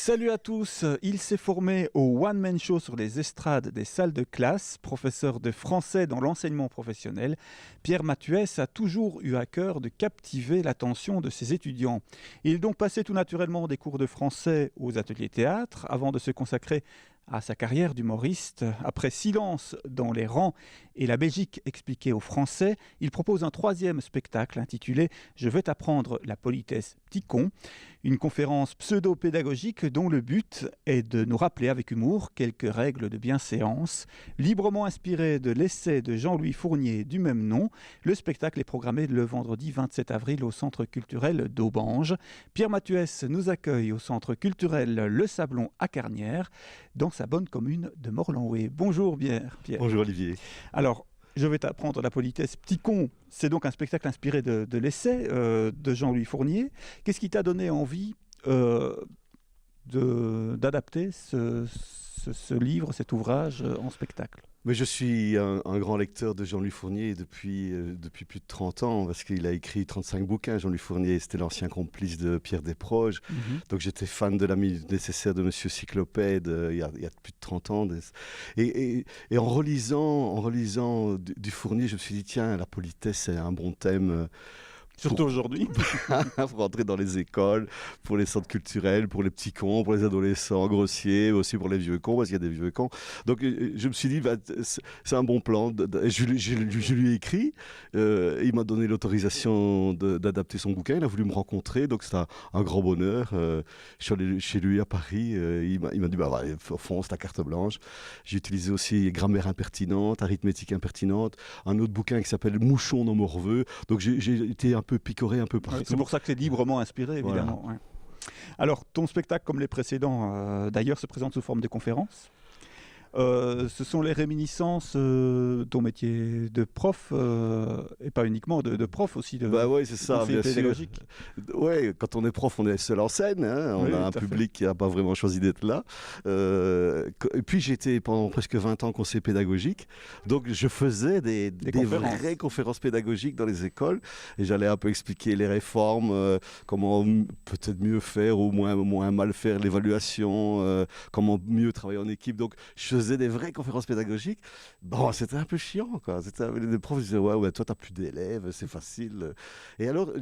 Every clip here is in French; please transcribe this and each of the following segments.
Salut à tous, il s'est formé au One Man Show sur les estrades des salles de classe. Professeur de français dans l'enseignement professionnel, Pierre Mathuès a toujours eu à cœur de captiver l'attention de ses étudiants. Il est donc passé tout naturellement des cours de français aux ateliers théâtre avant de se consacrer à sa carrière d'humoriste. Après Silence dans les rangs et la Belgique expliquée aux Français, il propose un troisième spectacle intitulé « Je vais t'apprendre la politesse, petit con », une conférence pseudo-pédagogique dont le but est de nous rappeler avec humour quelques règles de bienséance. Librement inspiré de l'essai de Jean-Louis Fournier du même nom, le spectacle est programmé le vendredi 27 avril au Centre culturel d'Aubange. Pierre Mathuès nous accueille au Centre culturel Le Sablon à Carnières, dans sa bonne commune de Morlanoué. Bonjour Pierre. Bonjour Olivier. Alors, je vais t'apprendre la politesse, petit con. C'est donc un spectacle inspiré de l'essai de Jean-Louis Fournier. Qu'est-ce qui t'a donné envie d'adapter ce livre, cet ouvrage en spectacle? Mais je suis un grand lecteur de Jean-Louis Fournier depuis plus de 30 ans, parce qu'il a écrit 35 bouquins. Jean-Louis Fournier, c'était l'ancien complice de Pierre Desproges. Donc j'étais fan de l'ami nécessaire de Monsieur Cyclopède il y a plus de 30 ans. Et en relisant du Fournier, je me suis dit, tiens, la politesse, c'est un bon thème. Surtout aujourd'hui. Pour rentrer dans les écoles, pour les centres culturels, pour les petits cons, pour les adolescents grossiers, aussi pour les vieux cons, parce qu'il y a des vieux cons. Donc je me suis dit, c'est un bon plan. Je lui ai écrit, il m'a donné l'autorisation d'adapter son bouquin, il a voulu me rencontrer, donc c'était un grand bonheur. Je suis allé chez lui à Paris, il m'a dit, fonce, ta carte blanche. J'ai utilisé aussi Grammaire impertinente, Arithmétique impertinente, un autre bouquin qui s'appelle Mouchon non morveux. Donc j'ai été un peu picoré un peu partout. Oui, c'est pour ça que c'est librement inspiré, évidemment. Voilà. Ouais. Alors, ton spectacle, comme les précédents, d'ailleurs, se présente sous forme de conférence. Ce sont les réminiscences de ton métier de prof, et pas uniquement de prof aussi, de ouais, c'est ça, bien pédagogique. Ouais, quand on est prof, on est seul en scène, hein, on a un public qui n'a pas vraiment choisi d'être là. Et puis j'ai été pendant presque 20 ans conseiller pédagogique, donc je faisais des vraies conférences pédagogiques dans les écoles, et j'allais un peu expliquer les réformes, comment peut-être mieux faire ou moins mal faire l'évaluation, comment mieux travailler en équipe. Donc je faisais des vraies conférences pédagogiques. Bon, c'était un peu chiant, quoi. Les profs disaient, ouais, toi, t'as plus d'élèves, c'est facile. Et alors,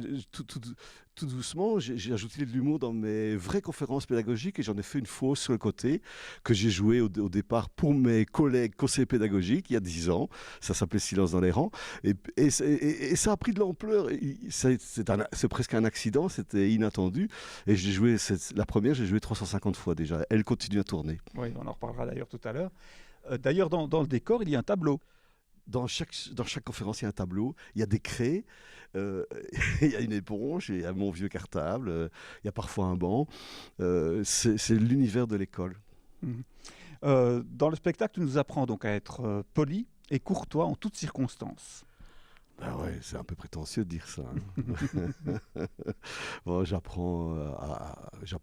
tout doucement, j'ai ajouté de l'humour dans mes vraies conférences pédagogiques et j'en ai fait une fausse sur le côté que j'ai joué au départ pour mes collègues conseillers pédagogiques il y a 10 ans. Ça s'appelait Silence dans les rangs. Et ça a pris de l'ampleur. C'est presque un accident, c'était inattendu. Et la première, j'ai joué 350 fois déjà. Elle continue à tourner. Oui, on en reparlera d'ailleurs tout à l'heure. D'ailleurs, dans le décor, il y a un tableau. Dans chaque conférence, il y a un tableau, il y a des craies, il y a une éponge, il y a mon vieux cartable, il y a parfois un banc. C'est l'univers de l'école. Dans le spectacle, tu nous apprends donc à être poli et courtois en toutes circonstances. Ben ouais, c'est un peu prétentieux de dire ça. Hein. Bon, j'apprends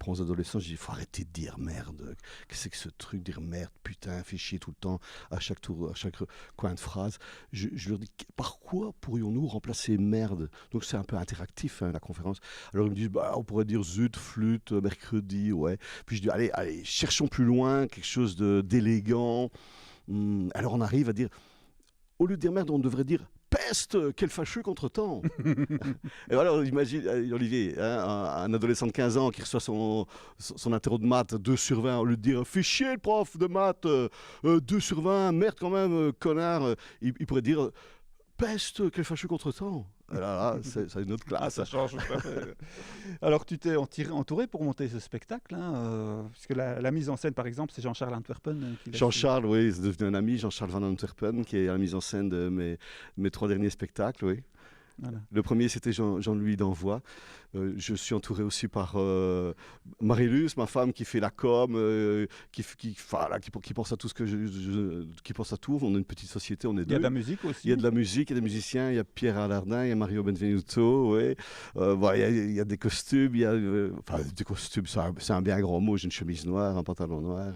aux adolescents, je dis, il faut arrêter de dire merde. Qu'est-ce que c'est que ce truc, dire merde, putain, fais chier tout le temps, à chaque tour, à chaque coin de phrase. Je leur dis, par quoi pourrions-nous remplacer merde? Donc c'est un peu interactif, hein, la conférence. Alors ils me disent, on pourrait dire zut, flûte, mercredi, ouais. Puis je dis, allez, cherchons plus loin, quelque chose d'élégant. Alors on arrive à dire, au lieu de dire merde, on devrait dire peste, quel fâcheux contretemps. Et voilà, imagine, Olivier, hein, un adolescent de 15 ans qui reçoit son interro de maths 2 sur 20, au lieu de dire fais chier le prof de maths, 2 sur 20, merde quand même, connard, il pourrait dire peste, quel fâcheux contretemps. Là, c'est une autre classe. Ça change. Alors, tu t'es entouré pour monter ce spectacle, hein, puisque la mise en scène, par exemple, c'est Jean-Charles Antwerpen. Jean-Charles, oui, c'est devenu un ami, Jean-Charles Van Antwerpen, qui est à la mise en scène de mes 3 derniers spectacles, oui. Voilà. Le premier, c'était Jean-Louis Danvois. Je suis entouré aussi par Marilus, ma femme, qui fait la com, qui pense à tout ce que qui pense à tout. On a une petite société, on est deux. Il y a de la musique aussi. Il y a de la musique, il y a des musiciens, il y a Pierre Alardin, il y a Mario Benvenuto, ouais. Il y a des costumes, des costumes, c'est un bien grand mot. J'ai une chemise noire, un pantalon noir.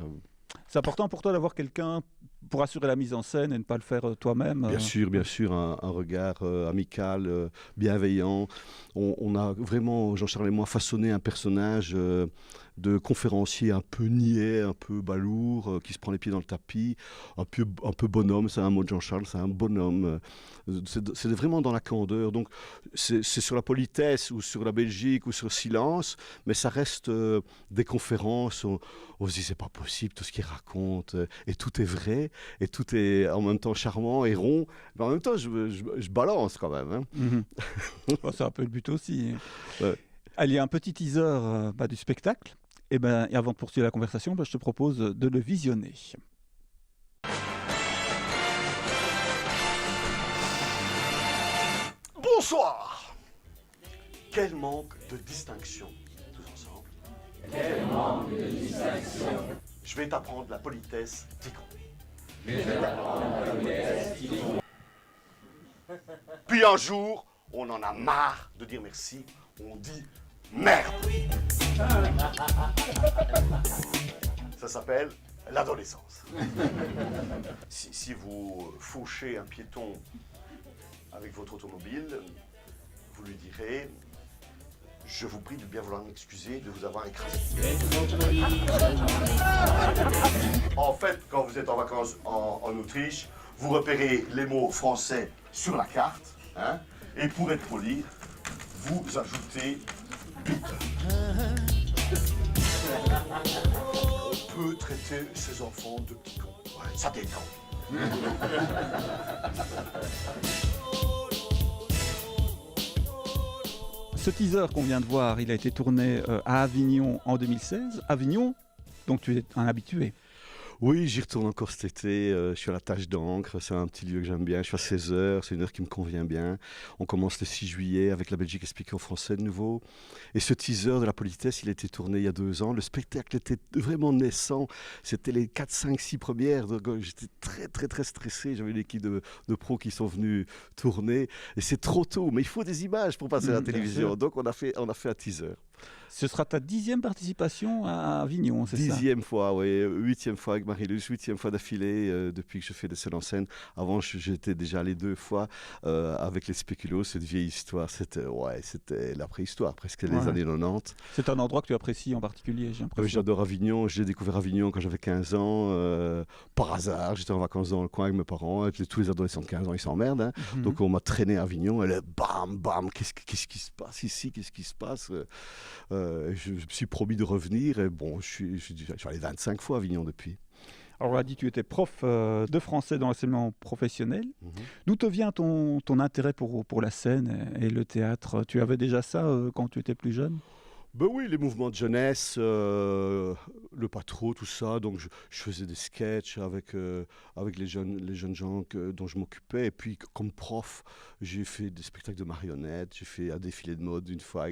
C'est important pour toi d'avoir quelqu'un pour assurer la mise en scène et ne pas le faire toi-même. Bien sûr, un regard amical, bienveillant. On a vraiment, Jean-Charles et moi, façonné un personnage de conférencier un peu niais, un peu balourd, qui se prend les pieds dans le tapis, un peu bonhomme, c'est un mot de Jean-Charles, c'est un bonhomme. C'est vraiment dans la candeur. Donc c'est sur la politesse ou sur la Belgique ou sur le silence, mais ça reste des conférences. On se dit c'est pas possible tout ce qu'il raconte, et tout est vrai, et tout est en même temps charmant et rond, mais en même temps je balance quand même. Hein. Mm-hmm. Oh, c'est un peu le but aussi. Ouais. Allez, un petit teaser du spectacle. Et avant de poursuivre la conversation, je te propose de le visionner. Bonsoir. Quel manque de distinction, tous ensemble. Quel manque de distinction. Je vais t'apprendre la politesse Ticon. Puis un jour, on en a marre de dire merci, on dit merde. Ça s'appelle l'adolescence. Si vous fauchez un piéton avec votre automobile, vous lui direz « Je vous prie de bien vouloir m'excuser de vous avoir écrasé. » En fait, quand vous êtes en vacances en Autriche, vous repérez les mots français sur la carte, hein, et pour être poli, vous ajoutez « bite ». On peut traiter ses enfants de petits cons. Ouais, ça détend. Ce teaser qu'on vient de voir, il a été tourné à Avignon en 2016. Avignon, donc tu es un habitué. Oui, j'y retourne encore cet été. Je suis à la Tâche d'Ancre. C'est un petit lieu que j'aime bien. Je suis à 16h. C'est une heure qui me convient bien. On commence le 6 juillet avec la Belgique expliquée en français de nouveau. Et ce teaser de la politesse, il a été tourné il y a 2 ans. Le spectacle était vraiment naissant. C'était les 4, 5, 6 premières. J'étais très, très, très stressé. J'avais une équipe de pros qui sont venus tourner. Et c'est trop tôt. Mais il faut des images pour passer à la télévision. Donc on a fait un teaser. Ce sera ta 10e participation à Avignon, c'est ça? 10e fois, oui. 8e fois avec Marie-Luce, 8e fois d'affilée depuis que je fais des scènes en scène. Avant, j'étais déjà allé 2 fois avec les Spéculoos, cette vieille histoire. C'était la préhistoire, presque les années 90. C'est un endroit que tu apprécies en particulier, j'ai l'impression. Oui, j'adore Avignon. J'ai découvert Avignon quand j'avais 15 ans. Par hasard, j'étais en vacances dans le coin avec mes parents. Tous les adolescents de 15 ans, ils s'emmerdent. Hein. Donc on m'a traîné à Avignon. Et là, bam, bam, qu'est-ce qui se passe ici? Qu'est-ce qui se passe? Je me suis promis de revenir et bon, je suis allé 25 fois à Avignon depuis. Alors on l'a dit, tu étais prof de français dans l'enseignement professionnel. D'où te vient ton intérêt pour la scène et le théâtre? Tu avais déjà ça quand tu étais plus jeune? Ben oui, les mouvements de jeunesse, le pas trop, tout ça. Donc je faisais des sketchs avec les jeunes gens dont je m'occupais. Et puis comme prof, j'ai fait des spectacles de marionnettes. J'ai fait un défilé de mode une fois.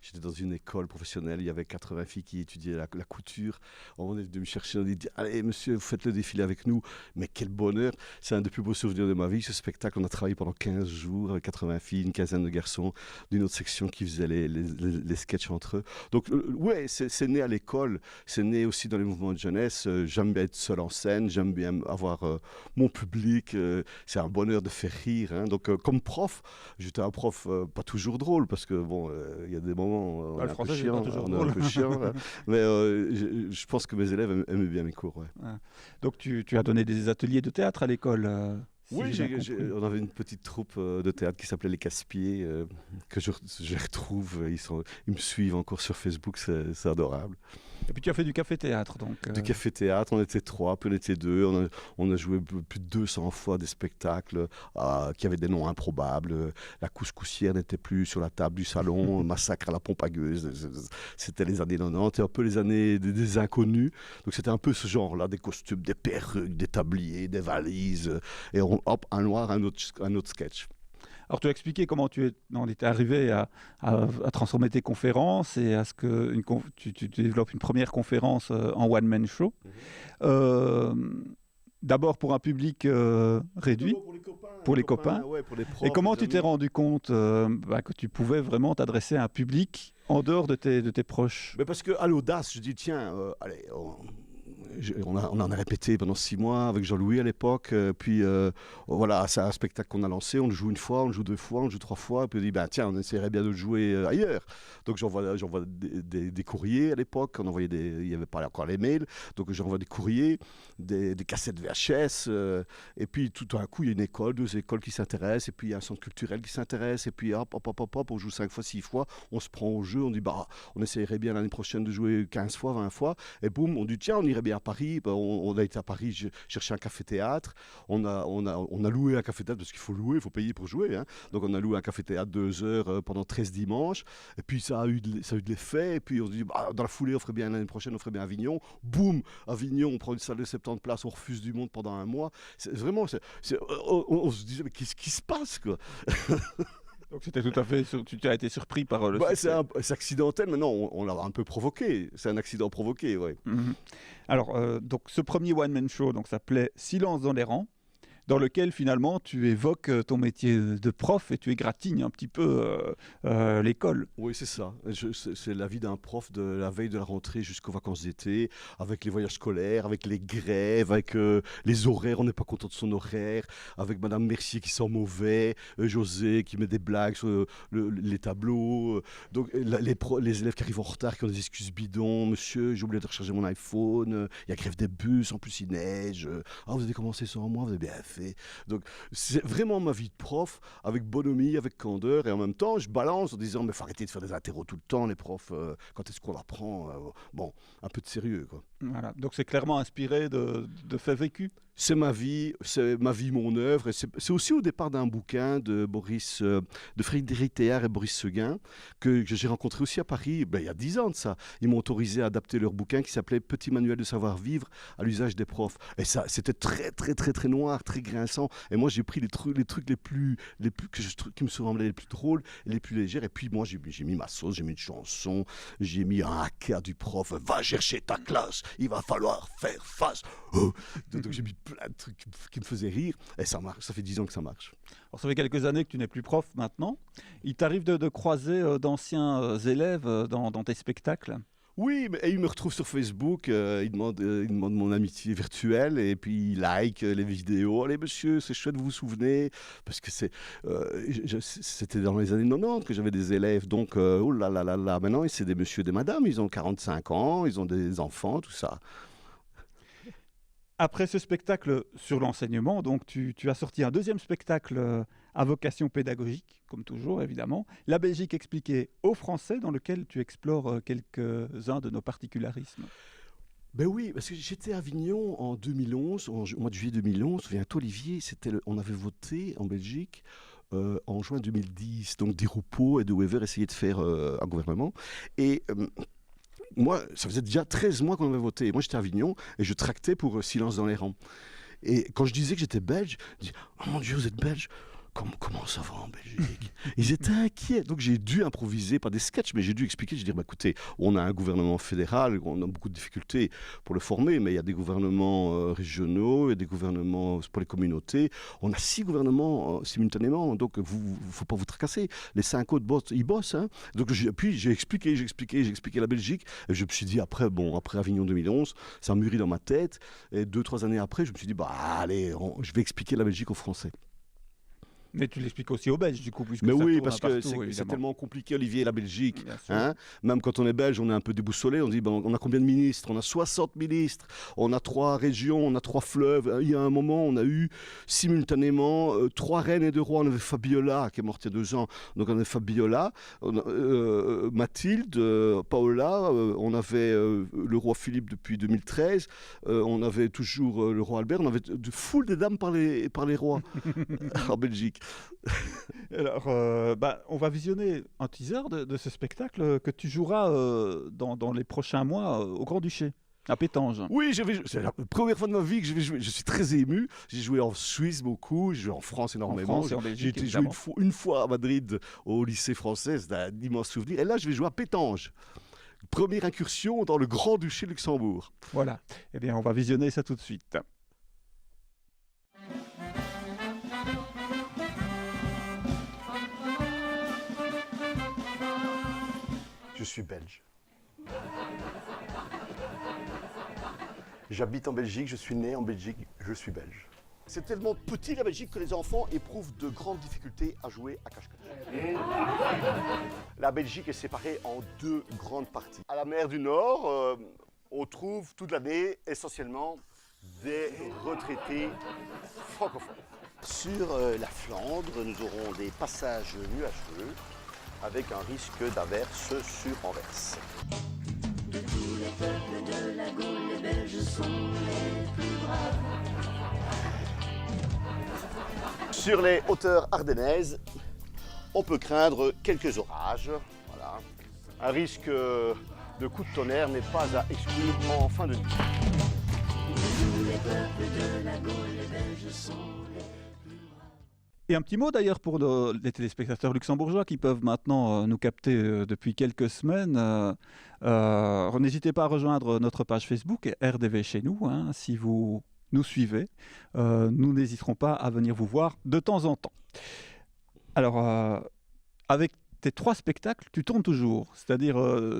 J'étais dans une école professionnelle. Il y avait 80 filles qui étudiaient la couture. On est venu me chercher. On dit allez monsieur, vous faites le défilé avec nous. Mais quel bonheur! C'est un des plus beaux souvenirs de ma vie. Ce spectacle, on a travaillé pendant 15 jours avec 80 filles, une quinzaine de garçons d'une autre section qui faisaient les sketchs entre eux. Donc, ouais, c'est né à l'école, c'est né aussi dans les mouvements de jeunesse. J'aime bien être seul en scène, j'aime bien avoir mon public. C'est un bonheur de faire rire. Hein. Donc, comme prof, j'étais un prof pas toujours drôle, parce que bon, il y a des moments où on est un peu chiant. Hein. Mais je pense que mes élèves aimaient bien mes cours. Ouais. Ah. Donc, tu as donné des ateliers de théâtre à l'école Oui, on avait une petite troupe de théâtre qui s'appelait Les Casse-Pieds, que je retrouve. Ils me suivent encore sur Facebook, c'est adorable. Et puis tu as fait du café-théâtre donc. Du café-théâtre, on était 3, puis on était 2. On a joué plus de 200 fois des spectacles qui avaient des noms improbables. La couscoussière n'était plus sur la table du salon, Massacre à la pompe à gueuse. C'était les années 90, et un peu les années des inconnus. Donc c'était un peu ce genre-là, des costumes, des perruques, des tabliers, des valises. Et hop, un noir, un autre sketch. Alors, tu as expliqué comment tu étais arrivé à transformer tes conférences et à ce que tu développes une première conférence en one-man show. D'abord pour un public réduit, pour les copains. Ouais, pour les profs, et comment tu t'es rendu compte que tu pouvais vraiment t'adresser à un public en dehors de tes proches? Mais parce qu'à l'audace, je dis tiens, allez... on en a répété pendant 6 mois avec Jean-Louis à l'époque. Puis voilà, c'est un spectacle qu'on a lancé. On le joue 1 fois, on le joue 2 fois, on le joue 3 fois. Puis on dit, tiens, on essaierait bien de le jouer ailleurs. Donc j'envoie des courriers à l'époque. Il n'y avait pas encore les mails. Donc j'envoie des courriers, des cassettes VHS. Et puis tout d'un coup, il y a une école, 2 écoles qui s'intéressent. Et puis il y a un centre culturel qui s'intéresse. Et puis hop, on joue 5 fois, 6 fois. On se prend au jeu. On dit, on essaierait bien l'année prochaine de jouer 15 fois, 20 fois. Et boum, on dit, tiens, on irait bien à Paris. On a été à Paris chercher un café-théâtre. On a loué un café-théâtre parce qu'il faut louer, il faut payer pour jouer. Hein. Donc on a loué un café-théâtre 2 heures pendant 13 dimanches. Et puis ça a eu de l'effet. Et puis on se dit, dans la foulée, on ferait bien l'année prochaine, on ferait bien Avignon. Boum, Avignon, on prend une salle de 70 places, on refuse du monde pendant 1 mois. On se disait, mais qu'est-ce qui se passe, quoi? Donc c'était tout à fait, tu as été surpris par le succès. C'est accidentel, mais non, on l'a un peu provoqué. C'est un accident provoqué, oui. Alors, donc ce premier one-man show s'appelait Silence dans les rangs, dans lequel finalement tu évoques ton métier de prof et tu égratignes un petit peu l'école. Oui, c'est ça. C'est la vie d'un prof de la veille de la rentrée jusqu'aux vacances d'été, avec les voyages scolaires, avec les grèves, avec les horaires, on n'est pas content de son horaire, avec Madame Mercier qui sent mauvais, José qui met des blagues sur les tableaux, donc les élèves qui arrivent en retard, qui ont des excuses bidons, monsieur, j'ai oublié de recharger mon iPhone, il y a grève des bus, en plus il neige, vous avez commencé sans moi, vous avez bien fait. Donc c'est vraiment ma vie de prof, avec bonhomie, avec candeur, et en même temps je balance en disant mais faut arrêter de faire des interros tout le temps les profs, quand est-ce qu'on apprend, un peu de sérieux, quoi. Voilà, donc c'est clairement inspiré de faits vécus. C'est ma vie, mon œuvre. Et c'est aussi au départ d'un bouquin de Frédéric Théard et Boris Seguin, que j'ai rencontré aussi à Paris, il y a 10 ans de ça. Ils m'ont autorisé à adapter leur bouquin qui s'appelait Petit manuel de savoir-vivre à l'usage des profs. Et ça, c'était très, très, très, très noir, très grinçant. Et moi, j'ai pris les trucs qui me semblaient les plus drôles, les plus légers. Et puis moi, j'ai mis ma sauce, j'ai mis une chanson, j'ai mis un hacker du prof. Va chercher ta classe, il va falloir faire face. Donc j'ai mis plein de trucs qui me faisaient rire, et ça marche, ça fait 10 ans que ça marche. Alors, ça fait quelques années que tu n'es plus prof maintenant. Il t'arrive de croiser d'anciens élèves dans tes spectacles? Oui, mais ils me retrouvent sur Facebook, ils demandent mon amitié virtuelle, et puis ils like les vidéos. Allez monsieur, c'est chouette, vous vous souvenez? Parce que c'était dans les années 90 que j'avais des élèves, donc oh là là là là, maintenant c'est des messieurs et des madames, ils ont 45 ans, ils ont des enfants, tout ça. Après ce spectacle sur l'enseignement, donc tu as sorti un deuxième spectacle à vocation pédagogique, comme toujours évidemment, La Belgique expliquée aux Français, dans lequel tu explores quelques-uns de nos particularismes. Ben oui, parce que j'étais à Avignon en 2011, au mois de juillet 2011, souviens-toi Olivier, on avait voté en Belgique en juin 2010, donc Di Rupo et De Wever essayaient de faire un gouvernement, et moi, ça faisait déjà 13 mois qu'on avait voté. Moi, j'étais à Avignon et je tractais pour Silence dans les rangs. Et quand je disais que j'étais belge, je disais « Oh mon Dieu, vous êtes belge ? Comment ça va en Belgique ?» Ils étaient inquiets. Donc j'ai dû improviser, pas des sketchs, mais j'ai dû expliquer. Je dis écoutez, on a un gouvernement fédéral, on a beaucoup de difficultés pour le former, mais il y a des gouvernements régionaux, il y a des gouvernements pour les communautés. On a 6 gouvernements simultanément, donc il ne faut pas vous tracasser. Les 5 autres ils bossent. Hein. Donc puis j'ai expliqué la Belgique. Et je me suis dit après Avignon 2011, ça mûrit dans ma tête. Et 2-3 années après, je me suis dit allez, je vais expliquer la Belgique aux Français. Mais tu l'expliques aussi aux Belges, du coup, puisque mais ça oui, tourne parce que partout, c'est tellement compliqué, Olivier, la Belgique. Hein, même quand on est belge, on est un peu déboussolé. On dit, on a combien de ministres? On a 60 ministres. On a 3 régions, on a 3 fleuves. Il y a un moment, on a eu simultanément 3 reines et 2 rois. On avait Fabiola, qui est morte il y a 2 ans. Donc on avait Fabiola, Mathilde, Paola. On avait le roi Philippe depuis 2013. On avait toujours le roi Albert. On avait de foule de dames par les rois en Belgique. Alors, on va visionner un teaser de ce spectacle que tu joueras dans les prochains mois au Grand-Duché, à Pétange. Oui, c'est la première fois de ma vie que je vais jouer. Je suis très ému. J'ai joué en Suisse beaucoup, j'ai joué en France énormément. En France et en Belgique, j'ai joué une fois à Madrid au lycée français, c'était un immense souvenir. Et là, je vais jouer à Pétange. Première incursion dans le Grand-Duché de Luxembourg. Voilà. Eh bien, on va visionner ça tout de suite. Je suis belge. J'habite en Belgique, je suis né en Belgique, je suis belge. C'est tellement petit la Belgique que les enfants éprouvent de grandes difficultés à jouer à cache-cache. La Belgique est séparée en 2 grandes parties. À la mer du Nord, on trouve toute l'année essentiellement des retraités francophones. Sur la Flandre, nous aurons des passages nuageux avec un risque d'averse sur Anvers. De tous les peuples de la Gaule, les Belges sont les plus braves. Sur les hauteurs ardennaises, on peut craindre quelques orages. Voilà. Un risque de coup de tonnerre n'est pas à exclure en fin de nuit. De tous les peuples de la Gaule, les Belges sont les plus braves. Et un petit mot d'ailleurs pour les téléspectateurs luxembourgeois qui peuvent maintenant nous capter depuis quelques semaines. N'hésitez pas à rejoindre notre page Facebook RDV chez nous, hein, si vous nous suivez. Nous n'hésiterons pas à venir vous voir de temps en temps. Alors, avec tes 3 spectacles, tu tournes toujours, c'est-à-dire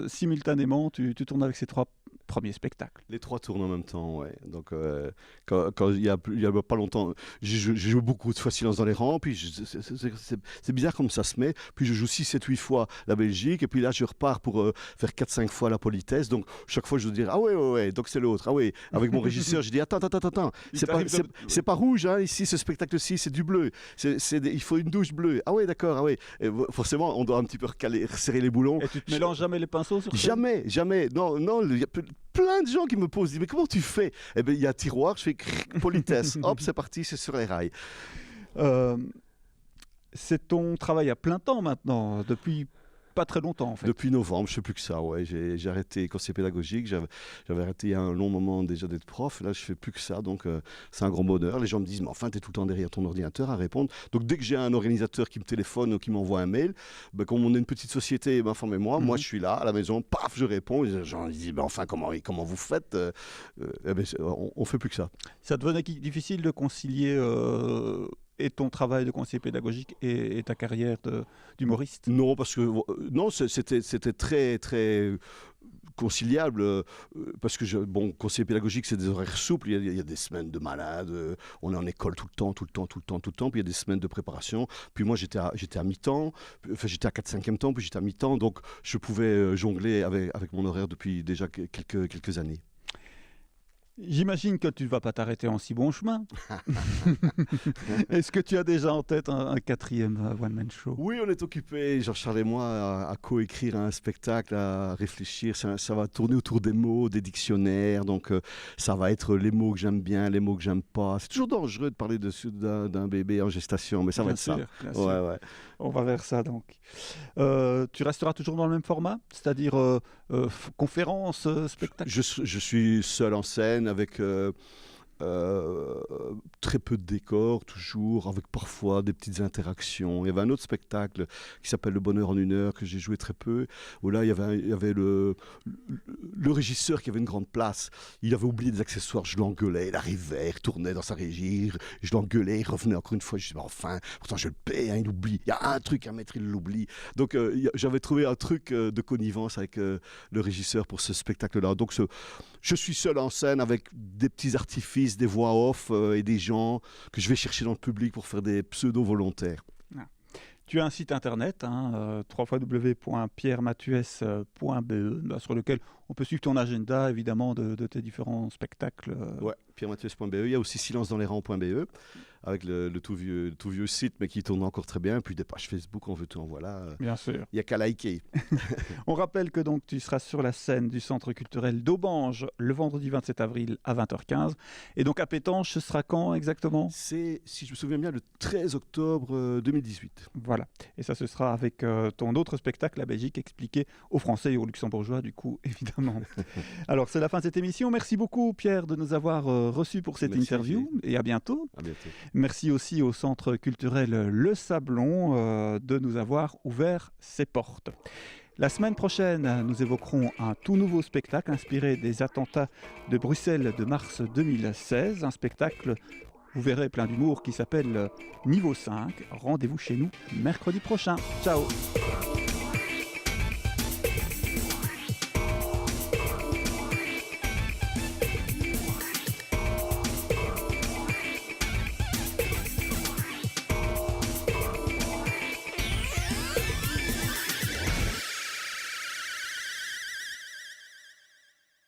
simultanément, tu tournes avec ces 3 premiers spectacles. Les 3 tournent en même temps, ouais. Donc, quand il y a pas longtemps, je joue beaucoup de fois Silence dans les rangs, puis c'est bizarre comme ça se met, puis je joue 6, 7, 8 fois la Belgique, et puis là, je repars pour faire 4, 5 fois la politesse, donc chaque fois, je dois dire, ah ouais, donc c'est l'autre, ah ouais. Avec mon régisseur, je dis, attends, c'est pas rouge, hein, ici, ce spectacle-ci, c'est du bleu, il faut une douche bleue, ah ouais, d'accord, ah ouais. Et forcément, on doit un petit peu resserrer les boulons. Et tu te mélanges jamais les pinceaux sur scène ? Jamais, non, il y a plein de gens qui me posent, mais comment tu fais ? Eh bien, il y a un tiroir, je fais politesse, hop, c'est parti, c'est sur les rails. C'est ton travail à plein temps maintenant, depuis pas très longtemps en fait. Depuis novembre, je ne fais plus que ça, ouais. J'ai arrêté conseiller pédagogique, j'avais arrêté il y a un long moment déjà d'être prof, là je ne fais plus que ça, donc c'est un grand bonheur. Les gens me disent, mais enfin, tu es tout le temps derrière ton ordinateur à répondre. Donc dès que j'ai un organisateur qui me téléphone ou qui m'envoie un mail, comme on est une petite société, informez-moi, moi je suis là, à la maison, paf, je réponds, les gens disent, enfin, comment vous faites on ne fait plus que ça. Ça devenait difficile de concilier et ton travail de conseiller pédagogique et ta carrière d'humoriste ? Non, parce que c'était très très conciliable parce que conseiller pédagogique, c'est des horaires souples. Il y a des semaines de malade, on est en école tout le temps, puis il y a des semaines de préparation. Puis moi, j'étais à mi-temps, enfin j'étais à 4/5e temps, puis j'étais à mi-temps, donc je pouvais jongler avec mon horaire depuis déjà quelques années. J'imagine que tu ne vas pas t'arrêter en si bon chemin. Est-ce que tu as déjà en tête un 4e one-man show ? Oui, on est occupé, Jean-Charles et moi, à coécrire un spectacle, à réfléchir. Ça va tourner autour des mots, des dictionnaires. Donc, ça va être les mots que j'aime bien, les mots que j'aime pas. C'est toujours dangereux de parler d'un bébé en gestation, mais ça va être ça. Bien sûr. Ouais. On va vers ça, donc. Tu resteras toujours dans le même format ? C'est-à-dire conférence, spectacle ? Je suis seul en scène avec très peu de décors, toujours, avec parfois des petites interactions. Il y avait un autre spectacle qui s'appelle Le Bonheur en 1 heure, que j'ai joué très peu, où là, il y avait le régisseur qui avait une grande place. Il avait oublié des accessoires, je l'engueulais, il arrivait, il retournait dans sa régie, je l'engueulais, il revenait encore une fois, je disais, enfin, pourtant je le paye, hein, il oublie, il y a un truc à mettre, il l'oublie. Donc, j'avais trouvé un truc de connivence avec le régisseur pour ce spectacle-là. Donc, je suis seul en scène avec des petits artifices, des voix off et des gens que je vais chercher dans le public pour faire des pseudo-volontaires. Tu as un site internet, www.pierremathues.be, sur lequel on peut suivre ton agenda, évidemment, de tes différents spectacles. Ouais, pierremathues.be. Il y a aussi silencedanslesrangs.be, avec le tout vieux site, mais qui tourne encore très bien. Puis des pages Facebook, on veut tout en voilà. Bien sûr. Il n'y a qu'à liker. On rappelle que donc tu seras sur la scène du Centre culturel d'Aubange le vendredi 27 avril à 20h15. Et donc à Pétange, ce sera quand exactement ? C'est, si je me souviens bien, le 13 octobre 2018. Voilà. Et ça, ce sera avec ton autre spectacle, La Belgique, expliqué aux Français et aux Luxembourgeois, du coup, évidemment. Alors, c'est la fin de cette émission. Merci beaucoup, Pierre, de nous avoir reçus pour cette interview. Et à bientôt. À bientôt. Merci aussi au Centre culturel Le Sablon de nous avoir ouvert ses portes. La semaine prochaine, nous évoquerons un tout nouveau spectacle inspiré des attentats de Bruxelles de mars 2016. Un spectacle, vous verrez, plein d'humour qui s'appelle Niveau 5. Rendez-vous chez nous mercredi prochain. Ciao.